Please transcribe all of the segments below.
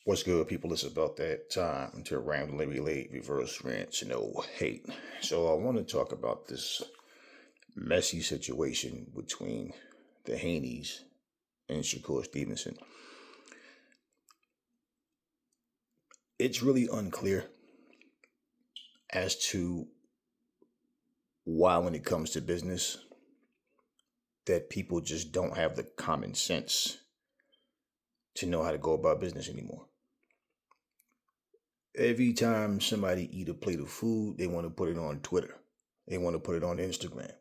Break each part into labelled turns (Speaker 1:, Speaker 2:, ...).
Speaker 1: What's good, people? It's about that time to randomly relate, reverse rants, no hate. So I want to talk about this messy situation between the Haneys and Shakur Stevenson. It's really unclear as to why, when it comes to business, that people just don't have the common sense to know how to go about business anymore. Every time somebody eat a plate of food, they want to put it on Twitter. They want to put it on Instagram.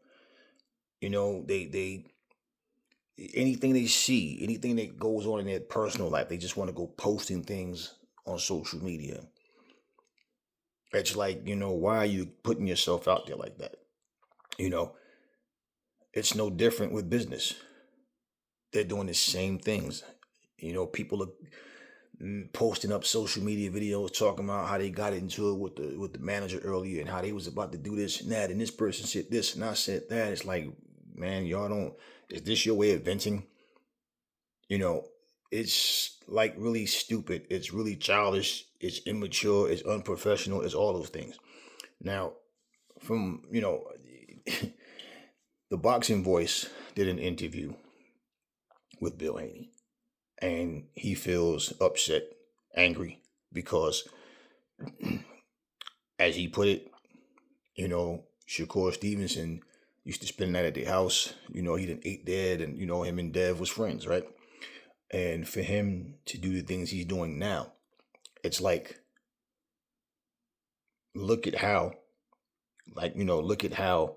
Speaker 1: They anything they see, anything that goes on in their personal life, they just want to go posting things on social media. It's like, why are you putting yourself out there like that? You know, it's no different with business. They're doing the same things. People are posting up social media videos talking about how they got into it with the manager earlier and how they was about to do this and that, and this person said this and I said that. It's like, man, y'all don't. Is this your way of venting? You know, it's like really stupid. It's really childish. It's immature. It's unprofessional. It's all those things. Now, from the Boxing Voice did an interview with Bill Haney, and he feels upset, angry because, as he put it, Shakur Stevenson used to spend the night at the house. He didn't ate there, and him and Dev was friends, right? And for him to do the things he's doing now, it's like, look at how, look at how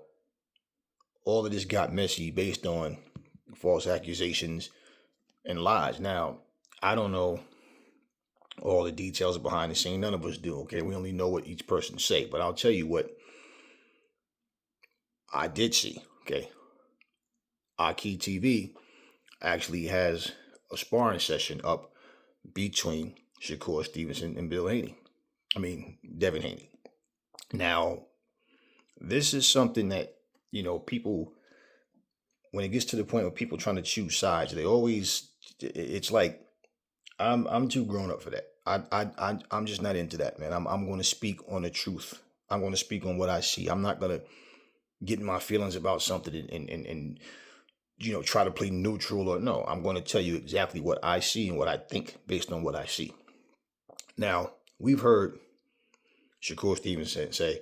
Speaker 1: all of this got messy based on false accusations and lies. Now, I don't know all the details behind the scene. None of us do. Okay, we only know what each person say. But I'll tell you what I did see. Okay, Aki TV actually has a sparring session up between Shakur Stevenson and Bill Haney. I mean, Devin Haney. Now, this is something that, people, when it gets to the point of people trying to choose sides, they always, it's like, I'm too grown up for that. I'm just not into that, man. I'm going to speak on the truth. I'm going to speak on what I see. I'm not going to get in my feelings about something and try to play neutral or no. I'm going to tell you exactly what I see and what I think based on what I see. Now, we've heard Shakur Stevenson say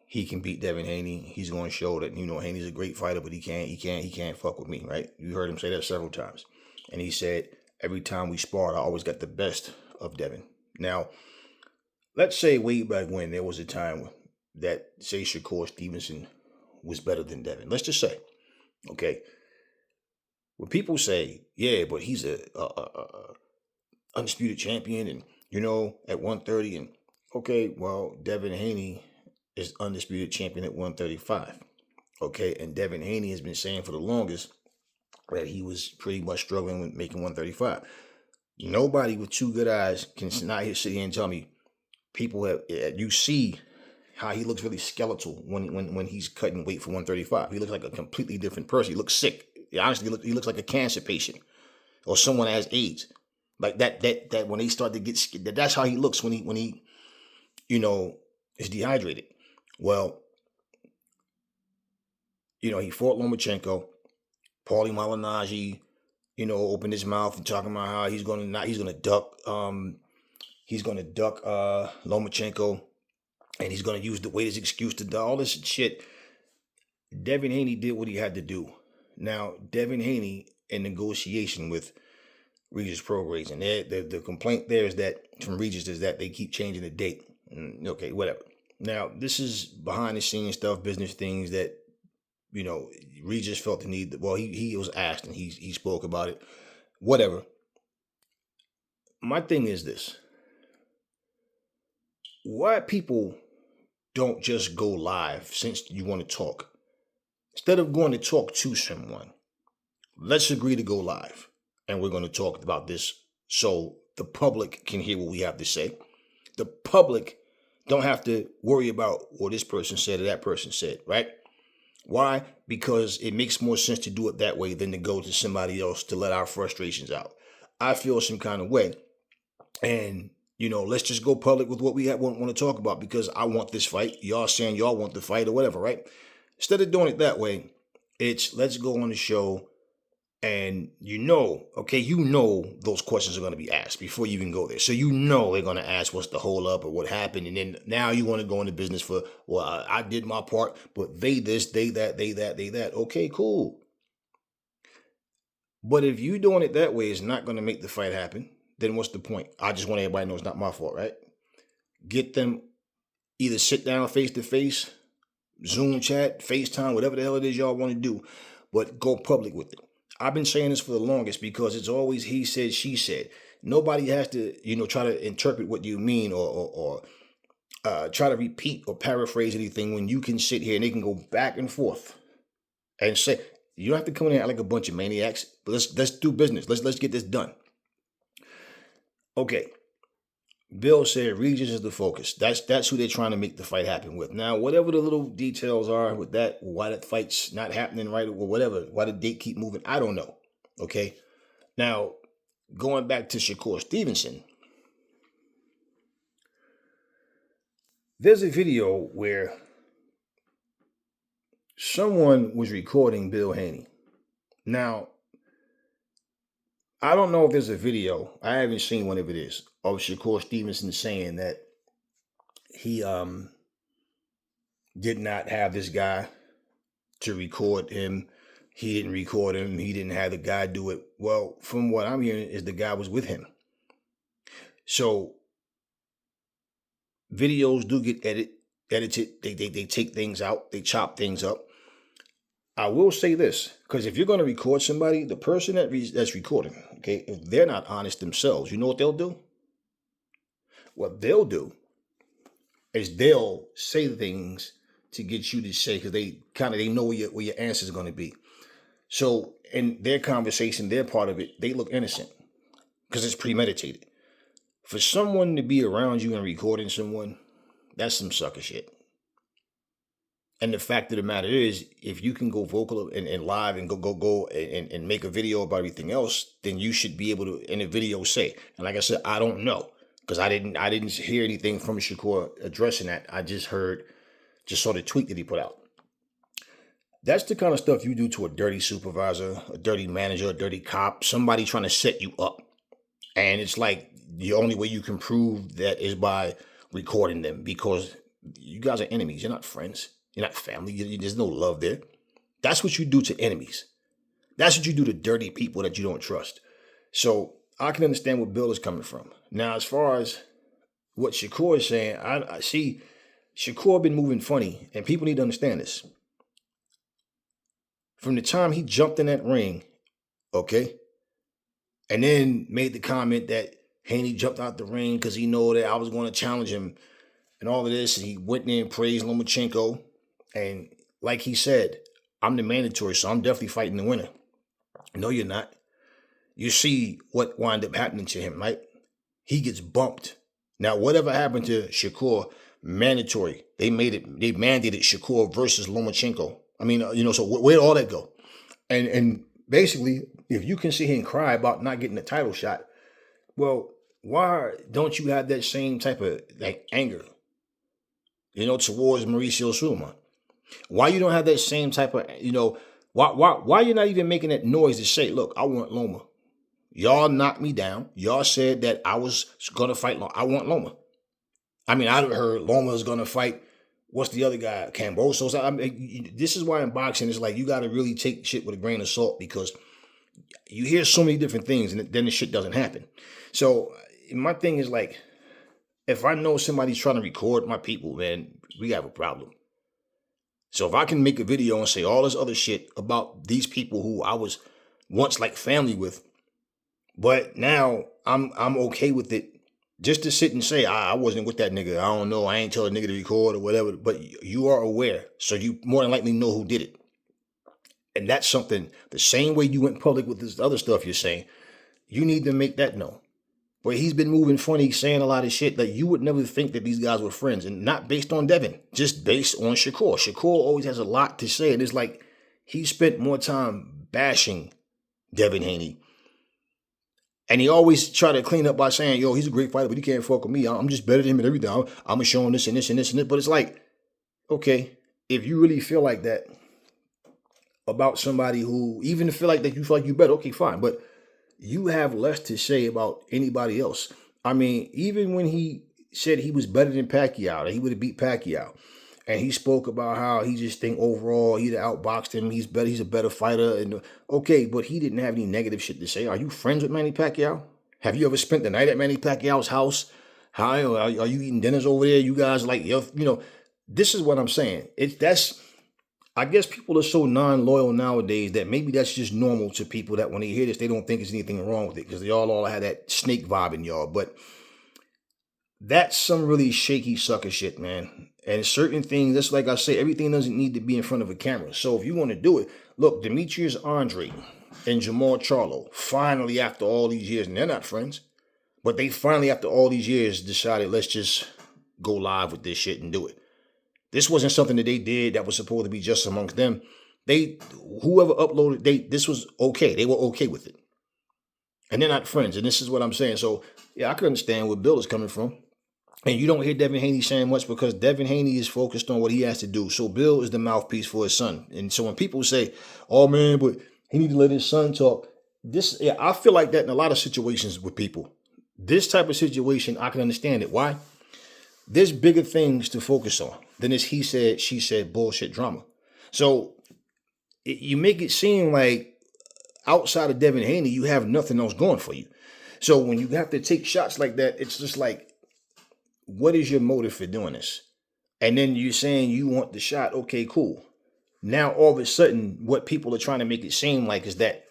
Speaker 1: he can beat Devin Haney. He's going to show that, Haney's a great fighter, but he can't fuck with me, right? You heard him say that several times. And he said, every time we sparred, I always got the best of Devin. Now, let's say way back when there was a time that, say, Shakur Stevenson was better than Devin. Let's just say, okay, when people say, yeah, but he's a undisputed champion and, at 130 and, okay, well, Devin Haney is undisputed champion at 135. Okay, and Devin Haney has been saying for the longest that he was pretty much struggling with making 135. Nobody with two good eyes can not here sit here and tell me people have, you see how he looks really skeletal when he's cutting weight for 135. He looks like a completely different person. He looks sick. Honestly, he looks like a cancer patient or someone that has AIDS. Like that when they start to get, that's how he looks when he is dehydrated. Well, he fought Lomachenko. Paulie Malignaggi, opened his mouth and talking about how he's gonna duck Lomachenko, and he's gonna use the weight as excuse to do all this shit. Devin Haney did what he had to do. Now, Devin Haney in negotiation with Regis Prograis, and the complaint there is that from Regis is that they keep changing the date. Okay, whatever. Now, this is behind the scenes stuff, business things that Regis felt the need. Well, he was asked and he spoke about it. Whatever. My thing is this: why people don't just go live since you want to talk? Instead of going to talk to someone, let's agree to go live, and we're going to talk about this so the public can hear what we have to say. The public don't have to worry about what this person said or that person said, right? Why? Because it makes more sense to do it that way than to go to somebody else to let our frustrations out. I feel some kind of way. And, let's just go public with what we want to talk about because I want this fight. Y'all saying y'all want the fight or whatever, right? Instead of doing it that way, it's let's go on the show and those questions are going to be asked before you even go there. So they're going to ask what's the hold up or what happened. And then now you want to go into business for, well, I did my part, but they this, they that, they that, they that. Okay, cool. But if you doing it that way is not going to make the fight happen, then what's the point? I just want everybody to know it's not my fault, right? Get them either sit down face to face, Zoom chat, FaceTime, whatever the hell it is y'all want to do, but go public with it. I've been saying this for the longest because it's always he said, she said. Nobody has to, try to interpret what you mean or try to repeat or paraphrase anything when you can sit here and they can go back and forth and say, you don't have to come in and act like a bunch of maniacs, but let's do business. Let's get this done. Okay. Bill said Regis is the focus. That's who they're trying to make the fight happen with. Now, whatever the little details are with that, why that fight's not happening right or whatever, why the date keep moving, I don't know. Okay. Now, going back to Shakur Stevenson, there's a video where someone was recording Bill Haney. Now, I don't know if there's a video, I haven't seen one if it is, of Shakur Stevenson saying that he did not have this guy to record him. He didn't record him. He didn't have the guy do it. Well, from what I'm hearing is the guy was with him. So videos do get edited. They take things out. They chop things up. I will say this, because if you're going to record somebody, the person that's recording, okay, if they're not honest themselves, you know what they'll do? What they'll do is they'll say things to get you to say, because they know where your answer is going to be. So in their conversation, their part of it, they look innocent because it's premeditated. For someone to be around you and recording someone, that's some sucker shit. And the fact of the matter is, if you can go vocal and live and go and make a video about everything else, then you should be able to, in a video, say. And like I said, I don't know, because I didn't hear anything from Shakur addressing that. I just saw the tweet that he put out. That's the kind of stuff you do to a dirty supervisor, a dirty manager, a dirty cop, somebody trying to set you up. And it's like the only way you can prove that is by recording them, because you guys are enemies. You're not friends. You're not family. There's no love there. That's what you do to enemies. That's what you do to dirty people that you don't trust. So I can understand where Bill is coming from. Now, as far as what Shakur is saying, I see Shakur been moving funny, and people need to understand this. From the time he jumped in that ring, okay, and then made the comment that Haney jumped out the ring because he knew that I was going to challenge him and all of this, and he went in and praised Lomachenko. And like he said, I'm the mandatory, so I'm definitely fighting the winner. No, you're not. You see what wound up happening to him, right? He gets bumped. Now, whatever happened to Shakur, mandatory. They mandated Shakur versus Lomachenko. I mean, so where'd all that go? And basically, if you can sit here and cry about not getting a title shot, well, why don't you have that same type of anger, towards Mauricio Sulaiman? Why you don't have that same type of, why you're not even making that noise to say, look, I want Loma. Y'all knocked me down. Y'all said that I was going to fight Loma. I want Loma. I mean, I heard Loma is going to fight, what's the other guy, Cambosos. This is why in boxing, it's like you got to really take shit with a grain of salt, because you hear so many different things and then the shit doesn't happen. So my thing is like, if I know somebody's trying to record my people, man, we have a problem. So if I can make a video and say all this other shit about these people who I was once like family with, but now I'm okay with it, just to sit and say I wasn't with that nigga, I don't know, I ain't tell a nigga to record or whatever, but you are aware, so you more than likely know who did it. And that's something, the same way you went public with this other stuff you're saying, you need to make that known. But he's been moving funny, saying a lot of shit that you would never think that these guys were friends, and not based on Devin, just based on Shakur. Shakur always has a lot to say, and it's like he spent more time bashing Devin Haney And he always try to clean up by saying, yo, he's a great fighter, but he can't fuck with me. I'm just better than him at everything. I'm going to show him this and this and this and this. But it's like, okay, if you really feel like that about somebody who, even feel like that you feel like you better, okay, fine. But you have less to say about anybody else. I mean, even when he said he was better than Pacquiao, that he would have beat Pacquiao, and he spoke about how he just think overall he'd outboxed him, he's better, he's a better fighter, and okay, but he didn't have any negative shit to say. Are you friends with Manny Pacquiao? Have you ever spent the night at Manny Pacquiao's house? How are you eating dinners over there? You guys like, this is what I'm saying. I guess people are so non-loyal nowadays that maybe that's just normal to people that when they hear this, they don't think there's anything wrong with it because they all have that snake vibe in y'all. But that's some really shaky sucker shit, man. And certain things, that's like I say, everything doesn't need to be in front of a camera. So if you want to do it, look, Demetrius Andre and Jamal Charlo, finally after all these years, and they're not friends, but they finally after all these years decided, let's just go live with this shit and do it. This wasn't something that they did that was supposed to be just amongst them. Whoever uploaded, this was okay. They were okay with it. And they're not friends. And this is what I'm saying. So, yeah, I can understand where Bill is coming from. And you don't hear Devin Haney saying much because Devin Haney is focused on what he has to do. So Bill is the mouthpiece for his son. And so when people say, oh, man, but he need to let his son talk. I feel like that in a lot of situations with people. This type of situation, I can understand it. Why? There's bigger things to focus on than this he said, she said bullshit drama. So you make it seem like outside of Devin Haney, you have nothing else going for you. So when you have to take shots like that, it's just like, what is your motive for doing this? And then you're saying you want the shot. Okay, cool. Now, all of a sudden, what people are trying to make it seem like is that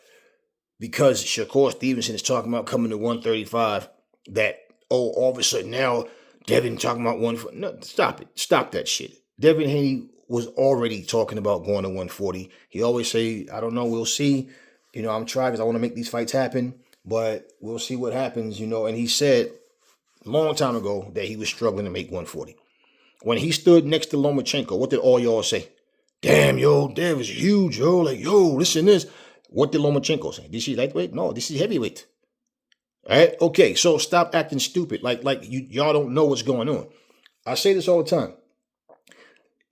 Speaker 1: because Shakur Stevenson is talking about coming to 135, that, all of a sudden now, Devin talking about no, stop it. Stop that shit. Devin Haney was already talking about going to 140. He always say, I don't know, we'll see. I'm trying because I want to make these fights happen, but we'll see what happens, and he said a long time ago that he was struggling to make 140. When he stood next to Lomachenko, what did all y'all say? Damn, yo, Dev is huge, yo. Like, yo, listen to this. What did Lomachenko say? Did she lightweight? No, this is heavyweight. All right, okay, so stop acting stupid. Like y'all don't know what's going on. I say this all the time.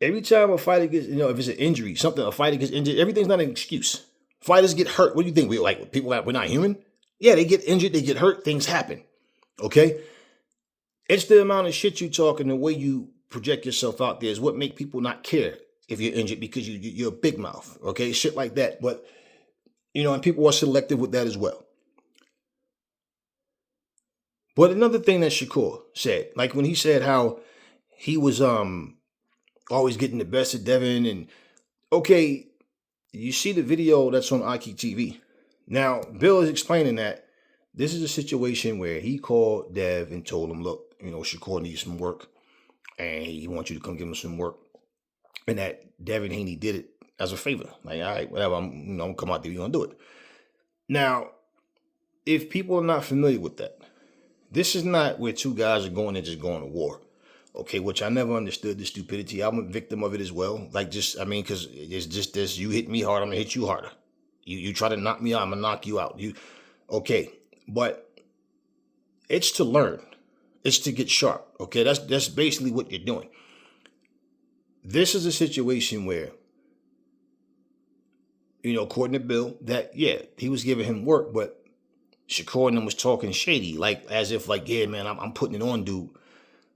Speaker 1: Every time a fighter gets, if it's an injury, a fighter gets injured, everything's not an excuse. Fighters get hurt. What do you think? We're not human? Yeah, they get injured, they get hurt, things happen. Okay? It's the amount of shit you talk and the way you project yourself out there is what make people not care if you're injured because you're a big mouth. Okay? Shit like that. But, and people are selective with that as well. But another thing that Shakur said, like when he said how he was always getting the best of Devin, and okay, you see the video that's on IQ TV. Now, Bill is explaining that this is a situation where he called Dev and told him, look, Shakur needs some work, and he wants you to come give him some work. And that Devin Haney did it as a favor. Like, all right, whatever, I'm gonna come out there, we're gonna do it. Now, if people are not familiar with that, this is not where two guys are going and just going to war. Okay, which I never understood the stupidity. I'm a victim of it as well. Because it's just this, you hit me hard, I'm going to hit you harder. You try to knock me out, I'm going to knock you out. Okay, but it's to learn. It's to get sharp. Okay, that's basically what you're doing. This is a situation where, according to Bill, that, yeah, he was giving him work, but Shakur and them was talking shady, like as if like, yeah, man, I'm putting it on dude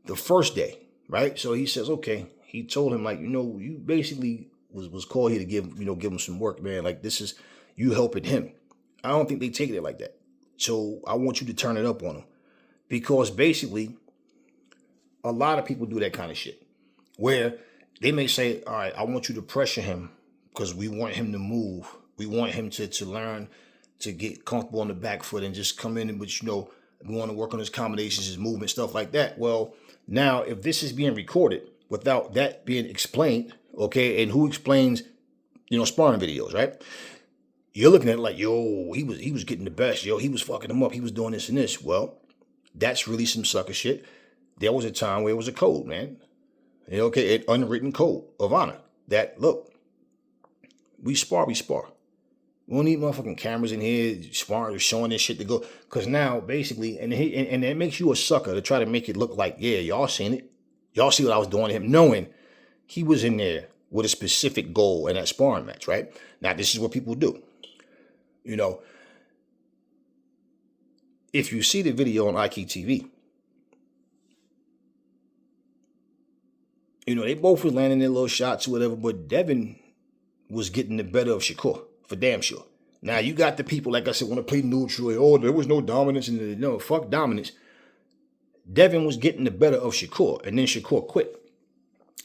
Speaker 1: the first day, right? So he says, okay. He told him like, you basically was called here to give him some work, man. Like this is you helping him. I don't think they take it like that. So I want you to turn it up on him because basically a lot of people do that kind of shit where they may say, all right, I want you to pressure him because we want him to move. We want him to learn to get comfortable on the back foot and just come in and, but we want to work on his combinations, his movement, stuff like that. Well, now if this is being recorded without that being explained, okay, and who explains, sparring videos, right? You're looking at it like, yo, he was getting the best, yo, he was fucking him up, he was doing this and this. Well, that's really some sucker shit. There was a time where it was a code, man. Okay, an unwritten code of honor that, look, we spar. We don't need motherfucking cameras in here, smart showing this shit to go. Because now, basically, and it makes you a sucker to try to make it look like, yeah, y'all seen it. Y'all see what I was doing to him, knowing he was in there with a specific goal in that sparring match, right? Now, this is what people do. You know, if you see the video on IKTV, you know, they both were landing their little shots or whatever, but Devin was getting the better of Shakur, for damn sure. Now, you got the people, like I said, want to play neutral. Oh, there was no dominance. No, fuck dominance. Devin was getting the better of Shakur, and then Shakur quit.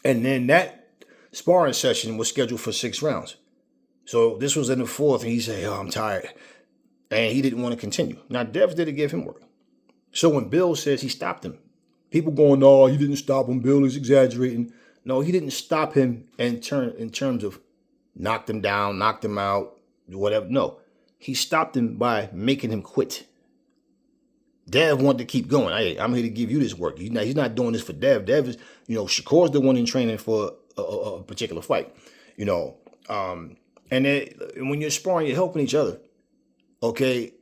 Speaker 1: And then that sparring session was scheduled for 6 rounds. So this was in the 4th, and he said, oh, I'm tired. And he didn't want to continue. Now, Dev didn't give him work. So when Bill says he stopped him, people going, no, you didn't stop him. Bill is exaggerating. No, he didn't stop him in terms of knocked him down, knocked him out, whatever. No, he stopped him by making him quit. Dev wanted to keep going. Hey, I'm here to give you this work. He's not doing this for Dev. Dev is, Shakur's the one in training for a particular fight. And when you're sparring, you're helping each other. Okay,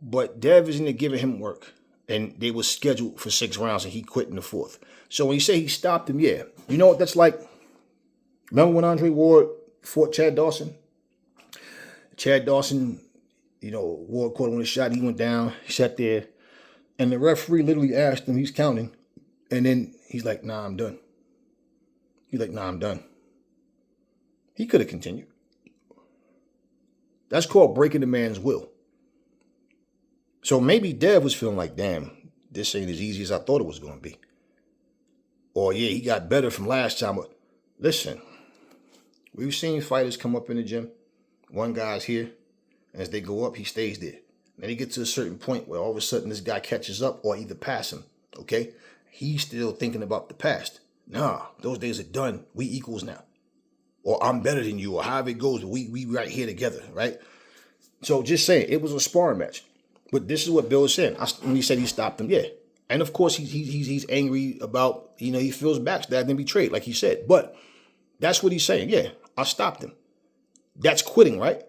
Speaker 1: but Dev isn't giving him work. And they were scheduled for 6 rounds, and he quit in the 4th. So when you say he stopped him, yeah. You know what that's like? Remember when Andre Ward fought Chad Dawson? Chad Dawson, Ward caught him with a shot. He went down, he sat there. And the referee literally asked him, he's counting. And then he's like, nah, I'm done. He's like, nah, I'm done. He could have continued. That's called breaking the man's will. So maybe Dev was feeling like, damn, this ain't as easy as I thought it was going to be. Or, yeah, he got better from last time. But listen, we've seen fighters come up in the gym. One guy's here. And as they go up, he stays there. Then he gets to a certain point where all of a sudden this guy catches up or either pass him. Okay? He's still thinking about the past. Nah, those days are done. We equals now. Or I'm better than you, or however it goes. We right here together, right? So just saying, it was a sparring match. But this is what Bill is saying. When he said he stopped him, yeah. And of course, he's angry about, he feels backstabbed and betrayed, like he said. But that's what he's saying. Yeah, I stopped him. That's quitting, right?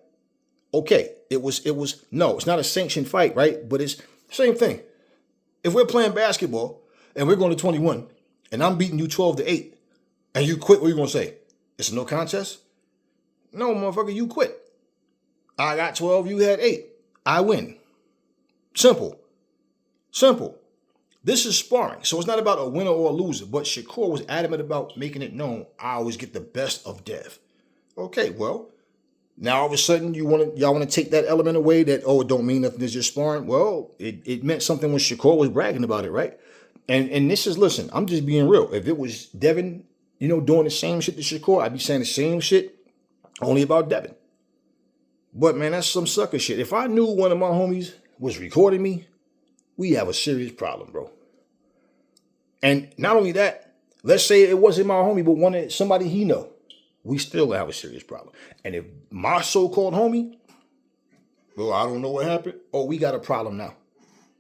Speaker 1: Okay, no, it's not a sanctioned fight, right? But it's the same thing. If we're playing basketball and we're going to 21 and I'm beating you 12-8 and you quit, what are you going to say? It's a no contest? No, motherfucker, you quit. I got 12, you had 8. I win. Simple. This is sparring, so it's not about a winner or a loser, but Shakur was adamant about making it known, I always get the best of Dev. Okay, well, now all of a sudden y'all want to take that element away that, oh, it don't mean nothing, it's just sparring. Well, it meant something when Shakur was bragging about it, right? And this is, listen, I'm just being real. If it was Devin, doing the same shit to Shakur, I'd be saying the same shit only about Devin. But man, that's some sucker shit. If I knew one of my homies was recording me, we have a serious problem, bro. And not only that, let's say it wasn't my homie, but somebody he know, we still have a serious problem. And if my so-called homie, well, I don't know what happened, we got a problem now.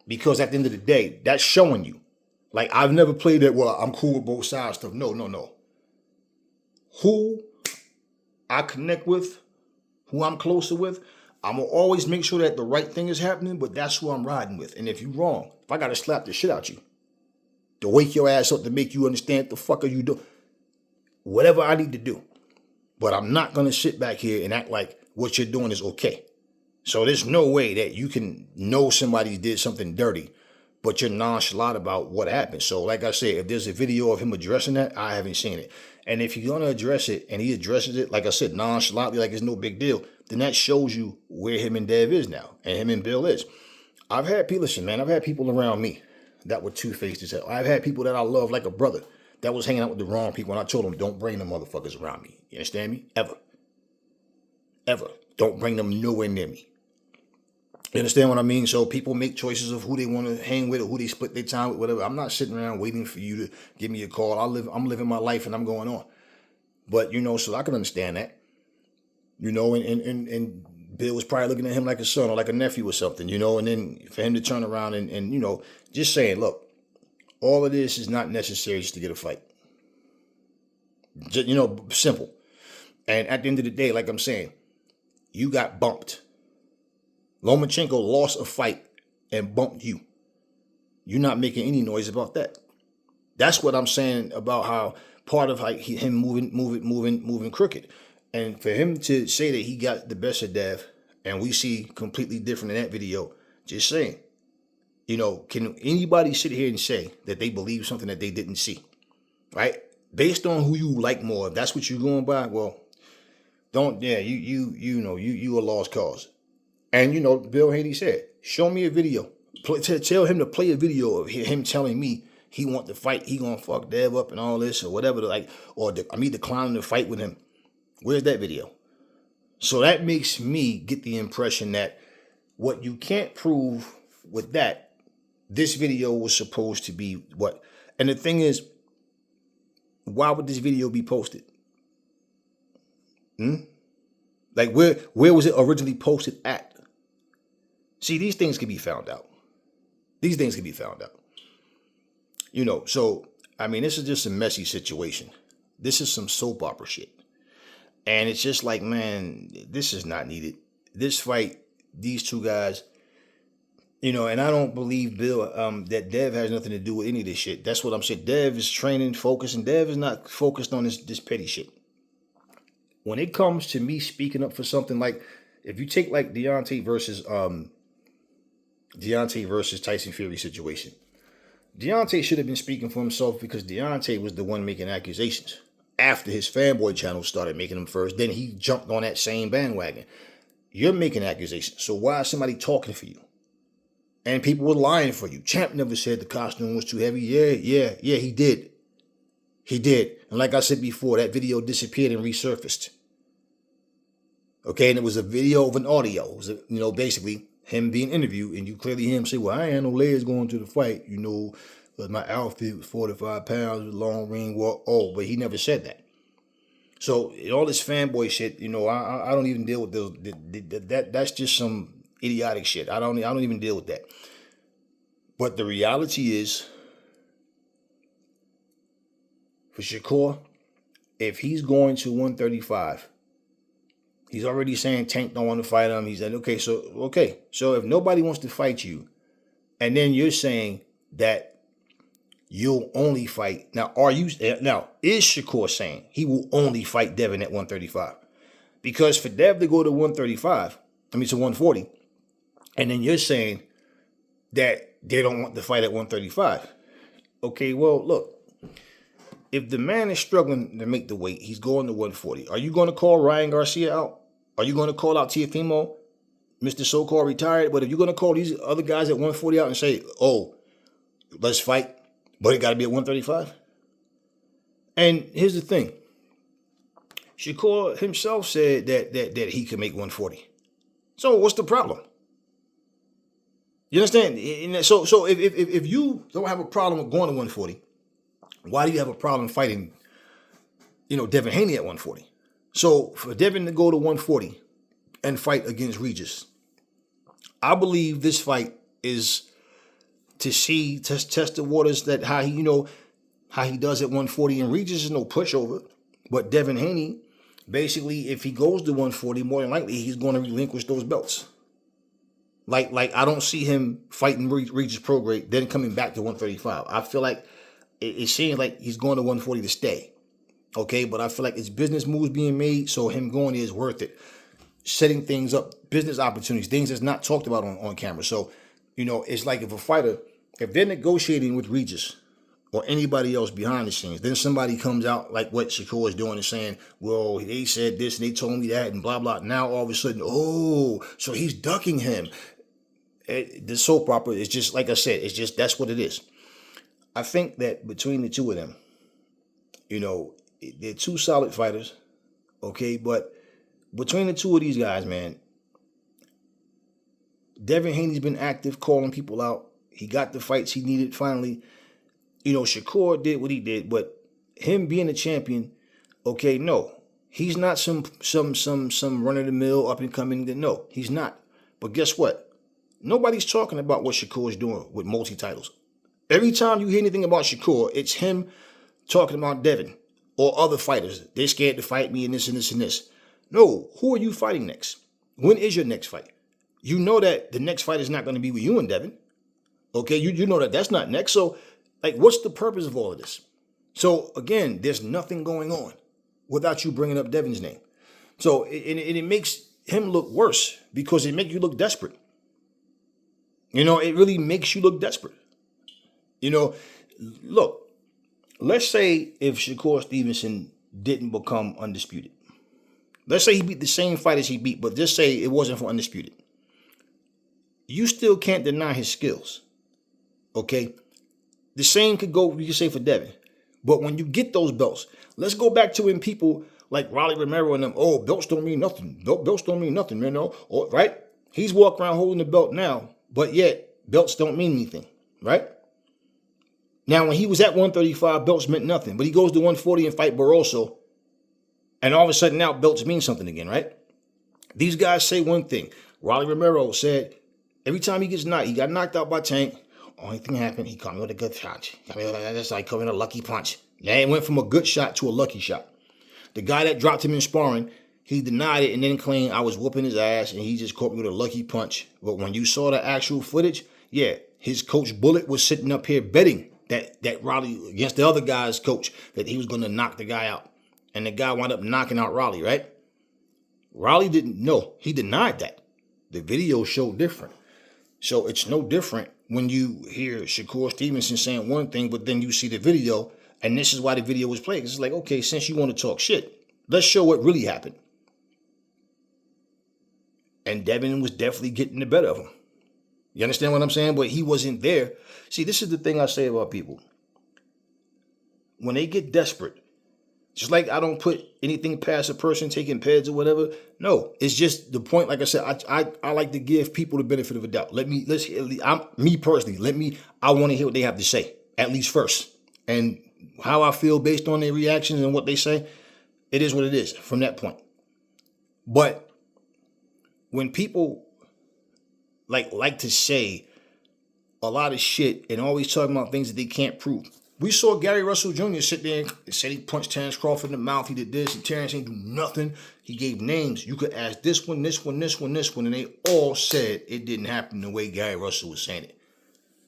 Speaker 1: Because at the end of the day, that's showing you. Like, I've never played that, well, I'm cool with both sides stuff. No. Who I connect with, who I'm closer with, I'm going to always make sure that the right thing is happening, but that's who I'm riding with. And if you're wrong, if I got to slap the shit out you, to wake your ass up to make you understand what the fuck are you doing, whatever I need to do. But I'm not going to sit back here and act like what you're doing is okay. So there's no way that you can know somebody did something dirty, but you're nonchalant about what happened. So like I said, if there's a video of him addressing that, I haven't seen it. And if you're going to address it and he addresses it, like I said, nonchalantly, like it's no big deal, then that shows you where him and Dev is now and him and Bill is. I've had people around me that were two-faced as hell. I've had people that I love like a brother that was hanging out with the wrong people, and I told them, don't bring them motherfuckers around me. You understand me? Ever. Don't bring them nowhere near me. You understand what I mean? So people make choices of who they want to hang with or who they split their time with, whatever. I'm not sitting around waiting for you to give me a call. I'm living my life and I'm going on. But, so I can understand that. And Bill was probably looking at him like a son or like a nephew or something, and then for him to turn around and just saying, look, all of this is not necessary just to get a fight. Just, simple. And at the end of the day, like I'm saying, you got bumped. Lomachenko lost a fight and bumped you. You're not making any noise about that. That's what I'm saying about how part of him moving crooked. And for him to say that he got the best of Dev and we see completely different in that video, just saying, can anybody sit here and say that they believe something that they didn't see? Right? Based on who you like more, if that's what you're going by, well, you a lost cause. And Bill Haney said, show me a video. Tell him to play a video of him telling me he want to fight, he gonna fuck Dev up and all this or whatever, me declining to fight with him. Where's that video? So that makes me get the impression that what you can't prove with that, this video was supposed to be what? And the thing is, why would this video be posted? Like where was it originally posted at? See, these things can be found out. So, I mean, this is just a messy situation. This is some soap opera shit. And it's just like, man, this is not needed. This fight, these two guys, and I don't believe, Bill, that Dev has nothing to do with any of this shit. That's what I'm saying. Dev is training, focused, and Dev is not focused on this petty shit. When it comes to me speaking up for something, like if you take like Deontay versus Tyson Fury situation, Deontay should have been speaking for himself because Deontay was the one making accusations. After his fanboy channel started making them first, then he jumped on that same bandwagon. You're making accusations, so why is somebody talking for you? And people were lying for you. Champ never said the costume was too heavy. Yeah, he did. He did. And like I said before, that video disappeared and resurfaced. Okay, and it was a video of an audio. It was, basically him being interviewed, and you clearly hear him say, well, I ain't had no layers going to the fight, but my outfit was 45 pounds with long ring walk. Oh, but he never said that. So all this fanboy shit, I don't even deal with those. That's just some idiotic shit. I don't even deal with that. But the reality is, for Shakur, if he's going to 135, he's already saying Tank don't want to fight him. He said, okay. So if nobody wants to fight you, and then you're saying that you'll only fight. Now, is Shakur saying he will only fight Devin at 135? Because for Dev to go to 140, and then you're saying that they don't want to fight at 135. Okay, well, look. If the man is struggling to make the weight, he's going to 140. Are you going to call Ryan Garcia out? Are you going to call out Teofimo, Mr. So-called retired? But if you're going to call these other guys at 140 out and say, oh, let's fight, but it got to be at 135? And here's the thing. Shakur himself said that he can make 140. So what's the problem? You understand? So if you don't have a problem with going to 140, why do you have a problem fighting, Devin Haney at 140? So for Devin to go to 140 and fight against Regis, I believe this fight is to test the waters, that how he does at 140. And Regis is no pushover, but Devin Haney, basically, if he goes to 140, more than likely he's going to relinquish those belts. Like I don't see him fighting Regis Prograis, then coming back to 135. I feel like it seems like he's going to 140 to stay. Okay, but I feel like it's business moves being made, so him going there is worth it. Setting things up, business opportunities, things that's not talked about on camera. So, it's like if they're negotiating with Regis or anybody else behind the scenes, then somebody comes out like what Shakur is doing and saying, well, they said this and they told me that and blah, blah. Now all of a sudden, so he's ducking him. The soap opera is just, like I said, that's what it is. I think that between the two of them, they're two solid fighters, okay? But between the two of these guys, man, Devin Haney's been active, calling people out. He got the fights he needed finally. Shakur did what he did, but him being a champion, okay, no. He's not some run-of-the-mill, up-and-coming. No, he's not. But guess what? Nobody's talking about what Shakur is doing with multi-titles. Every time you hear anything about Shakur, it's him talking about Devin or other fighters. They're scared to fight me and this and this and this. No, who are you fighting next? When is your next fight? you know that the next fight is not going to be with you and Devin. Okay, you know that that's not next. So, like, what's the purpose of all of this? So, again, there's nothing going on without you bringing up Devin's name. So, it makes him look worse because it makes you look desperate. You know, it really makes you look desperate. You know, look, let's say if Shakur Stevenson didn't become undisputed. Let's say he beat the same fighters he beat, but just say it wasn't for undisputed. You still can't deny his skills. Okay? The same could go, you can say, for Devin. But when you get those belts, let's go back to when people like Rolly Romero and them, oh, belts don't mean nothing. Belts don't mean nothing, you know? Or, right? He's walking around holding the belt now, but yet belts don't mean anything, right? Now, when he was at 135, belts meant nothing. But he goes to 140 and fight Barroso, and all of a sudden now belts mean something again, right? These guys say one thing. Rolly Romero said every time he gets knocked, he got knocked out by Tank. Only thing happened, he caught me with a good punch. That's like coming a lucky punch. Now it went from a good shot to a lucky shot. The guy that dropped him in sparring, he denied it and then claimed I was whooping his ass and he just caught me with a lucky punch. But when you saw the actual footage, yeah, his coach Bullet was sitting up here betting that Rolly against the other guy's coach that he was going to knock the guy out. And the guy wound up knocking out Rolly, right? Rolly didn't know. He denied that. The video showed different. So it's no different when you hear Shakur Stevenson saying one thing, but then you see the video, and this is why the video was played. It's like, okay, since you want to talk shit, let's show what really happened. And Devin was definitely getting the better of him. You understand what I'm saying? But he wasn't there. See, this is the thing I say about people. When they get desperate, just like I don't put anything past a person taking peds or whatever. No, it's just the point. Like I said, I like to give people the benefit of a doubt. I want to hear what they have to say, at least first. And how I feel based on their reactions and what they say, it is what it is from that point. But when people like to say a lot of shit and always talking about things that they can't prove. We saw Gary Russell Jr. sit there and said he punched Terrence Crawford in the mouth. He did this, and Terrence ain't do nothing. He gave names. You could ask this one, this one, this one, this one, and they all said it didn't happen the way Gary Russell was saying it.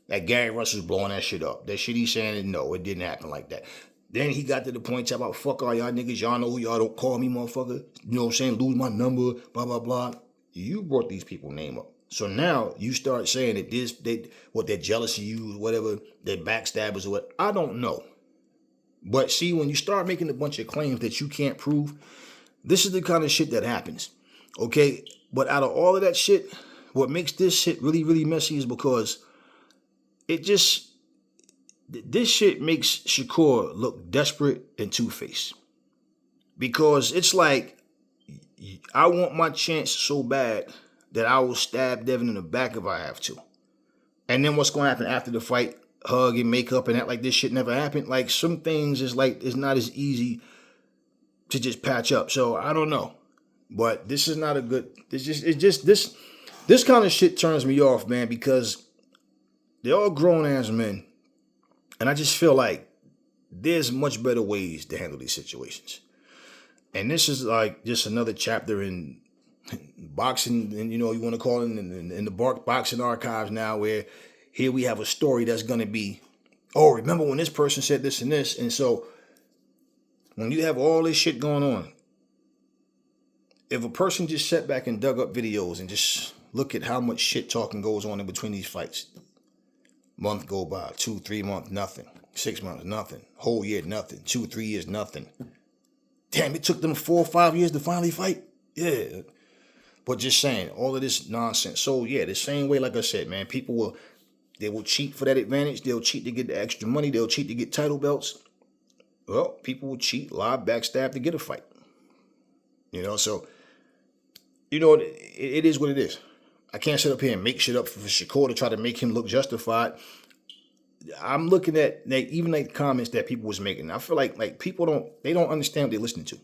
Speaker 1: That Gary Russell's blowing that shit up. That shit he's saying, no, it didn't happen like that. Then he got to the point about, fuck all y'all niggas. Y'all know who y'all don't call me, motherfucker. You know what I'm saying? Lose my number, blah, blah, blah. You brought these people name up. So now you start saying that they're jealous of you, whatever, they're backstabbers or what. I don't know. But see, when you start making a bunch of claims that you can't prove, this is the kind of shit that happens. Okay? But out of all of that shit, what makes this shit really, really messy is because this shit makes Shakur look desperate and two-faced. Because it's like, I want my chance so bad that I will stab Devin in the back if I have to. And then what's going to happen after the fight? Hug and make up and act like this shit never happened. Like, some things is like, it's not as easy to just patch up. So I don't know. But this is not a good, this kind of shit turns me off, man, because they're all grown ass men. And I just feel like there's much better ways to handle these situations. And this is like just another chapter in boxing, and you want to call it in the boxing archives now, where here we have a story that's going to be, oh, remember when this person said this and this. And so when you have all this shit going on, if a person just sat back and dug up videos and just look at how much shit talking goes on in between these fights, month go by, 2-3 months, nothing, 6 months, nothing, whole year, nothing, 2-3 years, nothing. Damn, it took them 4 or 5 years to finally fight. Yeah. But just saying, all of this nonsense. So, yeah, the same way, like I said, man, people will cheat for that advantage. They'll cheat to get the extra money. They'll cheat to get title belts. Well, people will cheat, lie, backstab to get a fight. So, it is what it is. I can't sit up here and make shit up for Shakur to try to make him look justified. I'm looking at even the comments that people was making. I feel like people don't understand what they're listening to.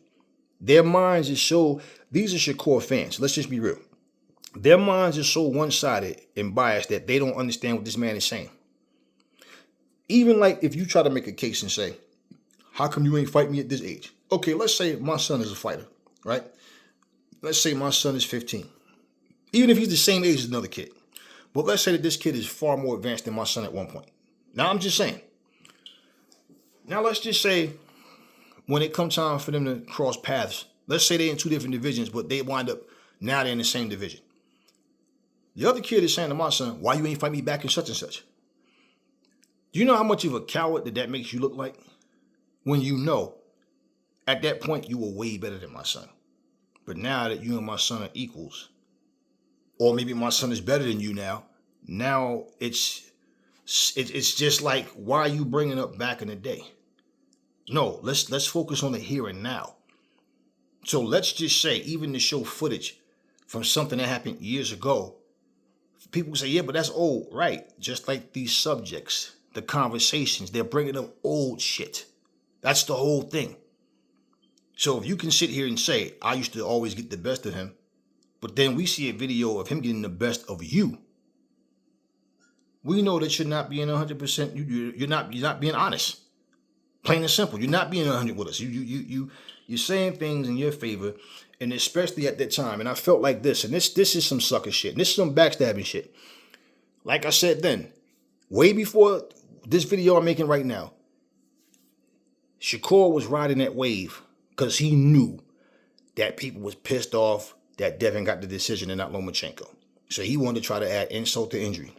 Speaker 1: Their minds is so, these are Shakur fans. Let's just be real. Their minds are so one-sided and biased that they don't understand what this man is saying. Even like if you try to make a case and say, how come you ain't fight me at this age? Okay, let's say my son is a fighter, right? Let's say my son is 15. Even if he's the same age as another kid. But let's say that this kid is far more advanced than my son at one point. Now, I'm just saying. Now, let's just say when it comes time for them to cross paths, let's say they're in two different divisions, but they wind up, now they're in the same division. The other kid is saying to my son, why you ain't fight me back in such and such? Do you know how much of a coward that makes you look like? When you know, at that point, you were way better than my son. But now that you and my son are equals, or maybe my son is better than you now it's just like, why are you bringing up back in the day? No, let's focus on the here and now. So let's just say, even to show footage from something that happened years ago, people say, yeah, but that's old. Right. Just like these subjects, the conversations, they're bringing up old shit. That's the whole thing. So if you can sit here and say, I used to always get the best of him, but then we see a video of him getting the best of you, we know that you're not being 100%, you're not being honest. Plain and simple. You're not being 100 with us. You're saying things in your favor, and especially at that time. And I felt like this, and this is some sucker shit. And this is some backstabbing shit. Like I said then, way before this video I'm making right now, Shakur was riding that wave because he knew that people was pissed off that Devin got the decision and not Lomachenko. So he wanted to try to add insult to injury.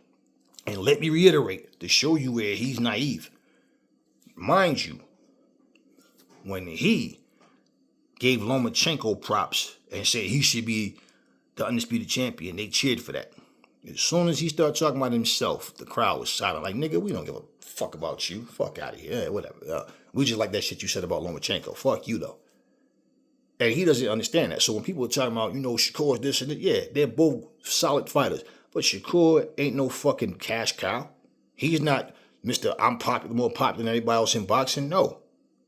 Speaker 1: And let me reiterate, to show you where he's naive. Mind you, when he gave Lomachenko props and said he should be the undisputed champion, they cheered for that. As soon as he started talking about himself, the crowd was silent. Like, nigga, we don't give a fuck about you. Fuck out of here. Yeah, whatever. We just like that shit you said about Lomachenko. Fuck you, though. And he doesn't understand that. So when people are talking about, Shakur's this and that, yeah, they're both solid fighters. But Shakur ain't no fucking cash cow. He's not Mr. I'm popular, more popular than everybody else in boxing. No.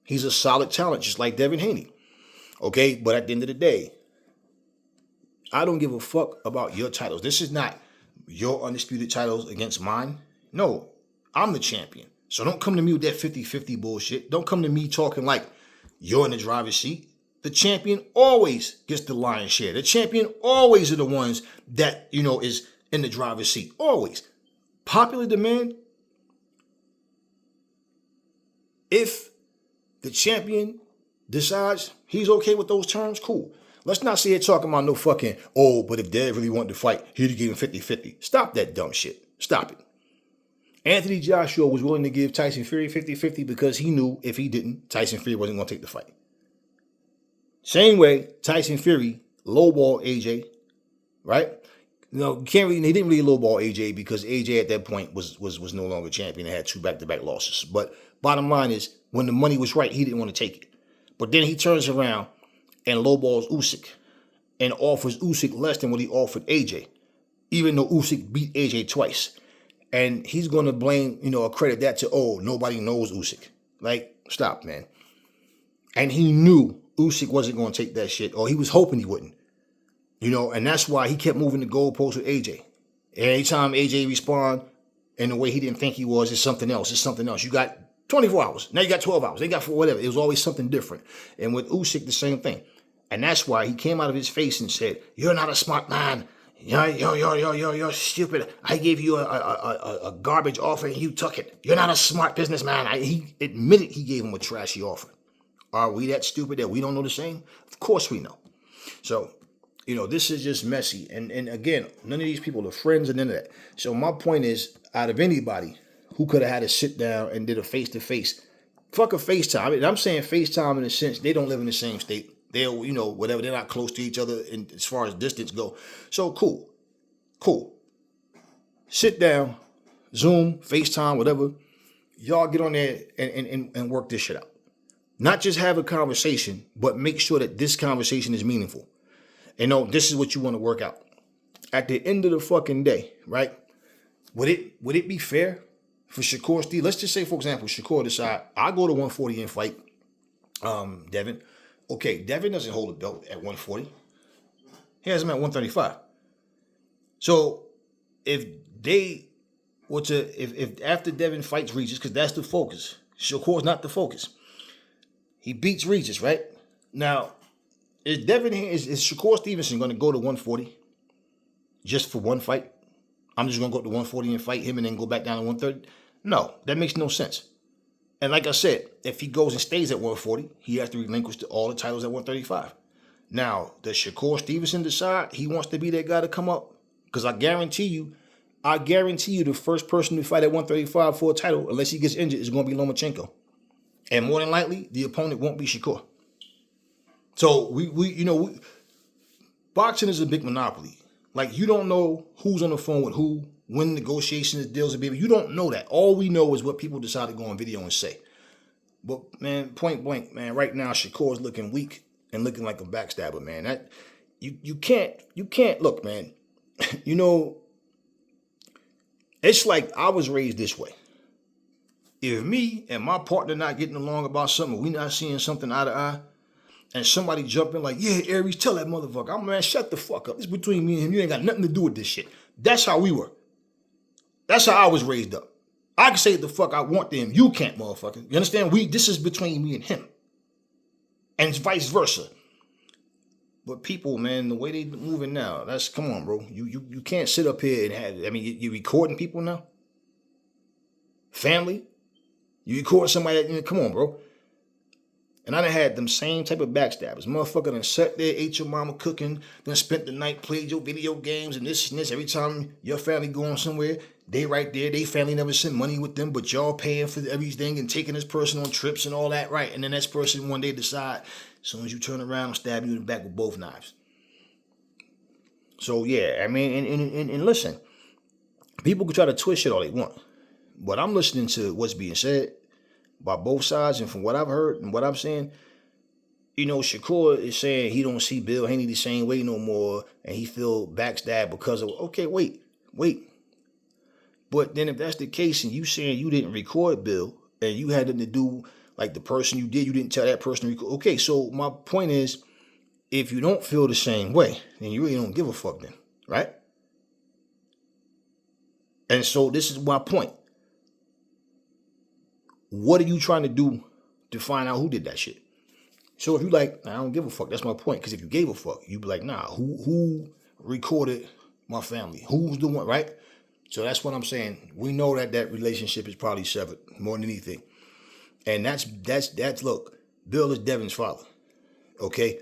Speaker 1: He's a solid talent, just like Devin Haney. Okay? But at the end of the day, I don't give a fuck about your titles. This is not your undisputed titles against mine. No. I'm the champion. So don't come to me with that 50-50 bullshit. Don't come to me talking like you're in the driver's seat. The champion always gets the lion's share. The champion always are the ones that, is in the driver's seat. Always. Popular demand. If the champion decides he's okay with those terms, cool. Let's not sit here talking about no fucking, but if Dev really wanted to fight, he'd give him 50-50. Stop that dumb shit. Stop it. Anthony Joshua was willing to give Tyson Fury 50-50 because he knew if he didn't, Tyson Fury wasn't going to take the fight. Same way, Tyson Fury lowballed AJ, right? He didn't really lowball AJ because AJ at that point was no longer champion and had 2 back-to-back losses. But bottom line is, when the money was right, he didn't want to take it. But then he turns around and lowballs Usyk and offers Usyk less than what he offered AJ, even though Usyk beat AJ twice. And he's going to blame, accredit that to, nobody knows Usyk. Like, stop, man. And he knew Usyk wasn't going to take that shit, or he was hoping he wouldn't. And that's why he kept moving the goalposts with AJ. And anytime AJ respond in the way he didn't think he was, it's something else. It's something else. You got 24 hours. Now you got 12 hours. They got 4, whatever. It was always something different. And with Usyk, the same thing. And that's why he came out of his face and said, "You're not a smart man. You're stupid. I gave you a garbage offer and you took it. You're not a smart businessman." He admitted he gave him a trashy offer. Are we that stupid that we don't know the same? Of course we know. So, this is just messy. And again, none of these people are friends and none of that. So my point is, out of anybody who could have had to sit down and did a face-to-face, fuck a FaceTime. I mean, I'm saying FaceTime in a sense, they don't live in the same state. They're, whatever, they're not close to each other as far as distance go. So cool. Sit down, Zoom, FaceTime, whatever. Y'all get on there and work this shit out. Not just have a conversation, but make sure that this conversation is meaningful. And this is what you want to work out. At the end of the fucking day, right? Would it be fair for Shakur Steve? Let's just say, for example, Shakur decide, I go to 140 and fight Devin. Okay, Devin doesn't hold a belt at 140. He has him at 135. So if after Devin fights Regis, because that's the focus, Shakur's not the focus. He beats Regis, right? Now, is Shakur Stevenson going to go to 140? just for one fight? I'm just going to go up to 140 and fight him and then go back down to 130? No, that makes no sense. And like I said, if he goes and stays at 140, he has to relinquish all the titles at 135. Now, does Shakur Stevenson decide he wants to be that guy to come up? Because I guarantee you the first person to fight at 135 for a title, unless he gets injured, is going to be Lomachenko. And more than likely, the opponent won't be Shakur. So, boxing is a big monopoly. Like, you don't know who's on the phone with who, when negotiations, deals will be. You don't know that. All we know is what people decide to go on video and say. But, man, point blank, man, right now, Shakur is looking weak and looking like a backstabber, man. That you can't look, man. It's like I was raised this way. If me and my partner not getting along about something, we not seeing something eye to eye, and somebody jump in like, yeah, Aries, tell that motherfucker, I'm man, shut the fuck up. It's between me and him. You ain't got nothing to do with this shit. That's how we were. That's how I was raised up. I can say the fuck I want to him. You can't, motherfucker. You understand? This is between me and him. And it's vice versa. But people, man, the way they moving now, come on, bro. You can't sit up here and you recording people now? Family? You record somebody that, come on, bro. And I done had them same type of backstabbers. Motherfucker done sat there, ate your mama cooking, then spent the night, played your video games and this and this. Every time your family going somewhere, they right there. They family never sent money with them, but y'all paying for everything and taking this person on trips and all that, right? And then this person one day decide, as soon as you turn around, I'll stab you in the back with both knives. So, yeah, I mean, and listen, people can try to twist shit all they want. But I'm listening to what's being said by both sides, and from what I've heard and what I'm saying, Shakur is saying he don't see Bill Haney the same way no more, and he feel backstabbed because of, okay, wait. But then if that's the case, and you saying you didn't record Bill, and you had nothing to do, like the person you didn't tell that person to record. Okay, so my point is, if you don't feel the same way, then you really don't give a fuck then, right? And so this is my point. What are you trying to do to find out who did that shit? So if you like, I don't give a fuck, that's my point. Because if you gave a fuck, you'd be like, nah, who recorded my family? Who's the one, right? So that's what I'm saying. We know that relationship is probably severed more than anything. And that's look, Bill is Devin's father. Okay?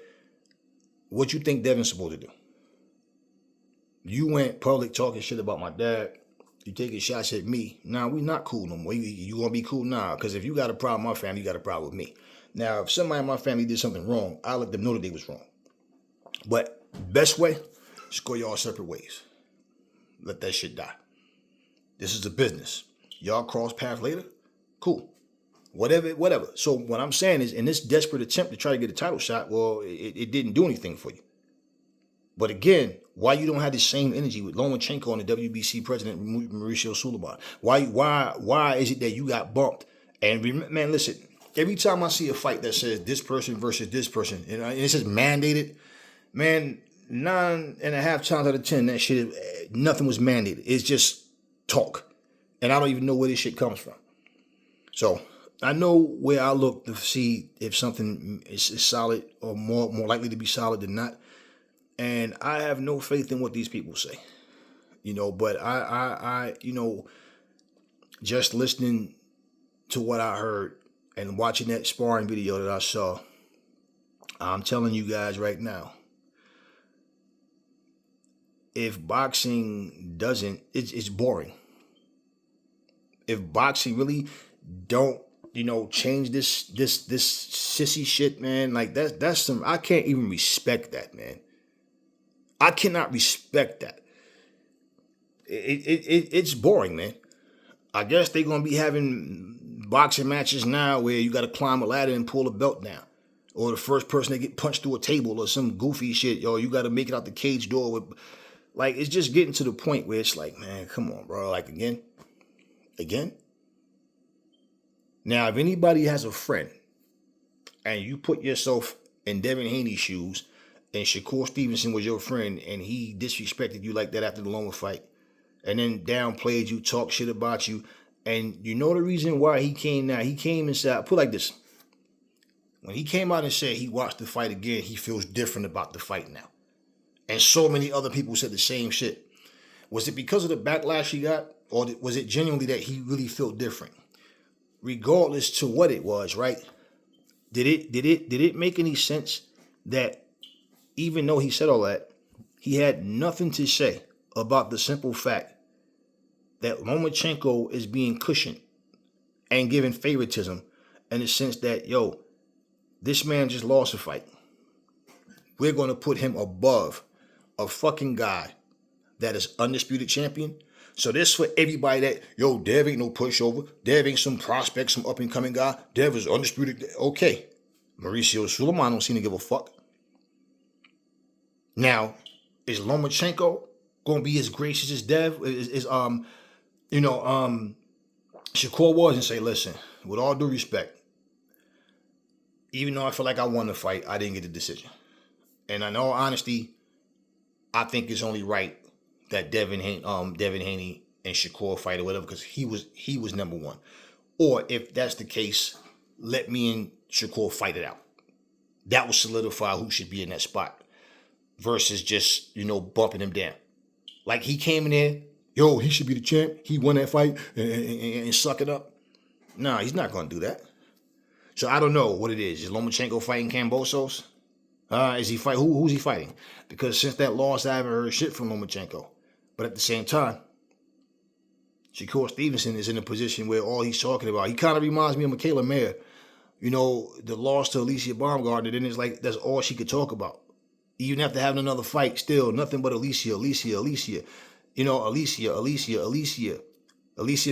Speaker 1: What you think Devin's supposed to do? You went public talking shit about my dad. You taking shots at me. Nah, we not cool no more. You gonna be cool now? Because if you got a problem with my family, you got a problem with me. Now, if somebody in my family did something wrong, I'll let them know that they was wrong. But best way, just go y'all separate ways. Let that shit die. This is a business. Y'all cross paths later? Cool. Whatever. So what I'm saying is, in this desperate attempt to try to get a title shot, well, it didn't do anything for you. But again, why you don't have the same energy with Lomachenko and the WBC president, Mauricio Sulaiman? Why is it that you got bumped? And man, listen, every time I see a fight that says this person versus this person, and it says mandated, man, 9.5 times out of 10, that shit, nothing was mandated. It's just talk. And I don't even know where this shit comes from. So I know where I look to see if something is solid or more likely to be solid than not. And I have no faith in what these people say, but I just listening to what I heard and watching that sparring video that I saw, I'm telling you guys right now, if boxing doesn't, it's boring. If boxing really don't, change this sissy shit, man, like that's some, I can't even respect that, man. I cannot respect that. It's boring, man. I guess they're going to be having boxing matches now where you got to climb a ladder and pull a belt down. Or the first person to get punched through a table or some goofy shit. Yo, you got to make it out the cage door. Like, it's just getting to the point where it's like, man, come on, bro. Like, again? Now, if anybody has a friend and you put yourself in Devin Haney's shoes, and Shakur Stevenson was your friend, and he disrespected you like that after the Loma fight, and then downplayed you, talked shit about you, and you know the reason why he came now? He came and said, put it like this. When he came out and said he watched the fight again, he feels different about the fight now. And so many other people said the same shit. Was it because of the backlash he got, or was it genuinely that he really felt different? Regardless to what it was, right? Did it make any sense that even though he said all that, he had nothing to say about the simple fact that Lomachenko is being cushioned and given favoritism in the sense that, yo, this man just lost a fight. We're going to put him above a fucking guy that is undisputed champion. So this for everybody that, yo, Dev ain't no pushover. Dev ain't some prospect, some up-and-coming guy. Dev is undisputed. Okay. Mauricio Suleiman don't seem to give a fuck. Now, is Lomachenko going to be as gracious as Dev? Shakur was and say, listen, with all due respect, even though I feel like I won the fight, I didn't get the decision. And in all honesty, I think it's only right that Devin Haney and Shakur fight or whatever, because he was number one. Or if that's the case, let me and Shakur fight it out. That will solidify who should be in that spot versus just, bumping him down. Like he came in there, yo, he should be the champ. He won that fight and suck it up. Nah, he's not going to do that. So I don't know what it is. Is Lomachenko fighting Kambosos? Is he fight? Who's he fighting? Because since that loss, I haven't heard shit from Lomachenko. But at the same time, Shakur Stevenson is in a position where all he's talking about, he kind of reminds me of Michaela Mayer. The loss to Alicia Baumgardner, then it's like that's all she could talk about. Even after having another fight, still nothing but Alicia. Alicia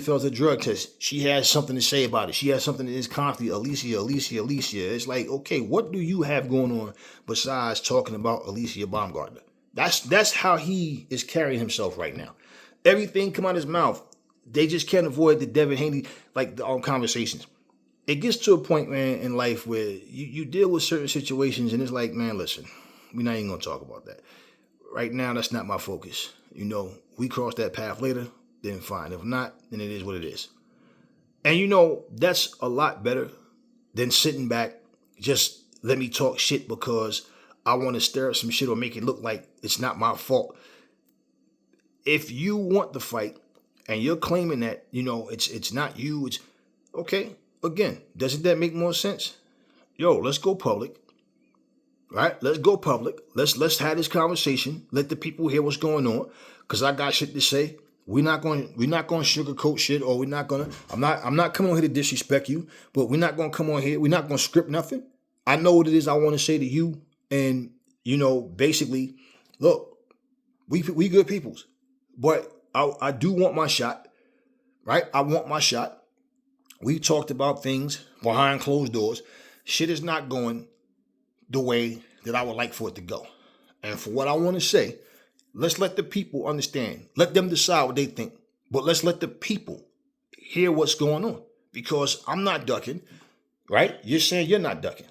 Speaker 1: fails a drug test. She has something to say about it. She has something that is constantly Alicia. It's like, okay, what do you have going on besides talking about Alicia Baumgardner? That's how he is carrying himself right now. Everything come out of his mouth. They just can't avoid the Devin Haney, like the conversations. It gets to a point, man, in life where you deal with certain situations and it's like, man, listen, we're not even going to talk about that. Right now, that's not my focus. We cross that path later, then fine. If not, then it is what it is. And that's a lot better than sitting back, just let me talk shit because I want to stir up some shit or make it look like it's not my fault. If you want the fight and you're claiming that, it's not you, it's okay. Again, doesn't that make more sense? Yo, let's go public. Right? Let's go public. Let's have this conversation. Let the people hear what's going on. Cause I got shit to say. We're not going to sugarcoat shit, or we're not gonna. I'm not coming on here to disrespect you, but we're not gonna come on here. We're not gonna script nothing. I know what it is I want to say to you, and basically, look, we good peoples, but I do want my shot, right? I want my shot. We talked about things behind closed doors. Shit is not going the way that I would like for it to go. And for what I want to say, let's let the people understand. Let them decide what they think. But let's let the people hear what's going on. Because I'm not ducking, right? You're saying you're not ducking.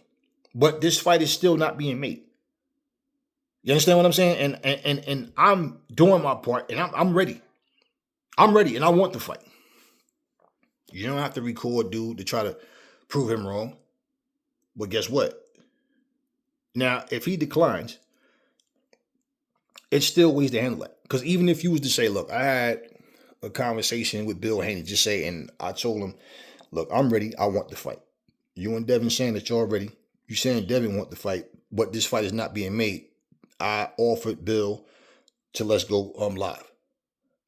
Speaker 1: But this fight is still not being made. You understand what I'm saying? And I'm doing my part, and I'm ready. I'm ready, and I want the fight. You don't have to record dude to try to prove him wrong. But guess what? Now, if he declines, it's still ways to handle that. Because even if you was to say, look, I had a conversation with Bill Haney, just say, and I told him, look, I'm ready. I want the fight. You and Devin saying that you're ready. You saying Devin want the fight, but this fight is not being made. I offered Bill to let's go live.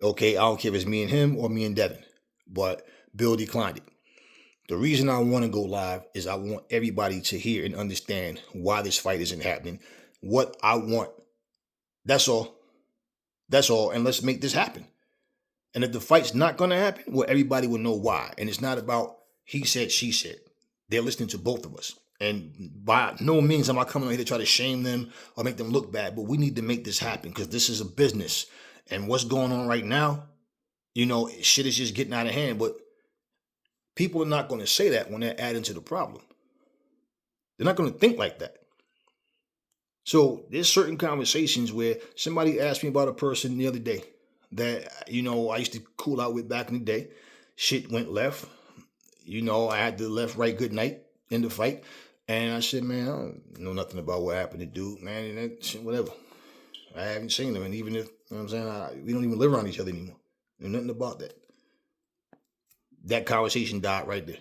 Speaker 1: Okay, I don't care if it's me and him or me and Devin, but Bill declined it. The reason I want to go live is I want everybody to hear and understand why this fight isn't happening, what I want. That's all. That's all. And let's make this happen. And if the fight's not going to happen, well, everybody will know why. And it's not about he said, she said. They're listening to both of us. And by no means am I coming on here to try to shame them or make them look bad, but we need to make this happen because this is a business. And what's going on right now, shit is just getting out of hand. But people are not going to say that when they're adding to the problem. They're not going to think like that. So there's certain conversations where somebody asked me about a person the other day that, I used to cool out with back in the day. Shit went left. I had the left, right, good night in the fight. And I said, man, I don't know nothing about what happened to dude, man. And that shit, whatever. I haven't seen them, and even if, you know what I'm saying, we don't even live around each other anymore. There's nothing about that. That conversation died right there.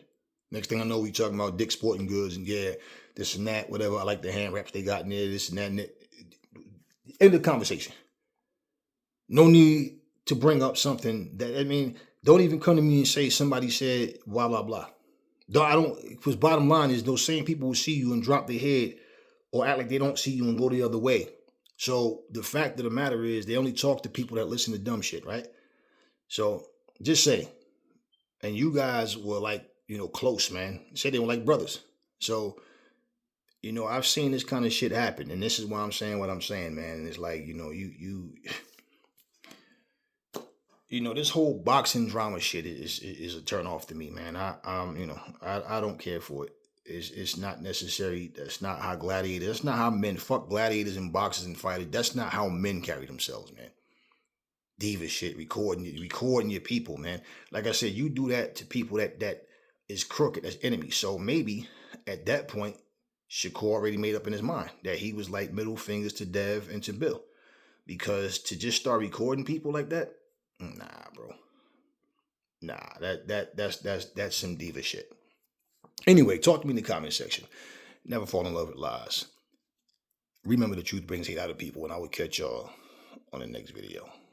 Speaker 1: Next thing I know, we talking about Dick's Sporting Goods and yeah, this and that, whatever. I like the hand wraps they got in there, this and that. And that. End of the conversation. No need to bring up something that, I mean, don't even come to me and say somebody said blah, blah, blah. I don't, because bottom line is those same people will see you and drop their head or act like they don't see you and go the other way. So the fact of the matter is they only talk to people that listen to dumb shit, right? So just say, and you guys were like, close, man. Say they were like brothers. So, I've seen this kind of shit happen, and this is why I'm saying what I'm saying, man. And it's like, this whole boxing drama shit is a turn off to me, man. I don't care for it. It's not necessary. That's not how gladiators. That's not how men fuck gladiators and boxers and fighters. That's not how men carry themselves, man. Diva shit, recording your people, man. Like I said, you do that to people that is crooked, as enemies. So maybe at that point, Shakur already made up in his mind that he was like middle fingers to Dev and to Bill, because to just start recording people like that, nah, bro. Nah, that's some diva shit. Anyway, talk to me in the comment section. Never fall in love with lies. Remember, the truth brings hate out of people, and I will catch y'all on the next video.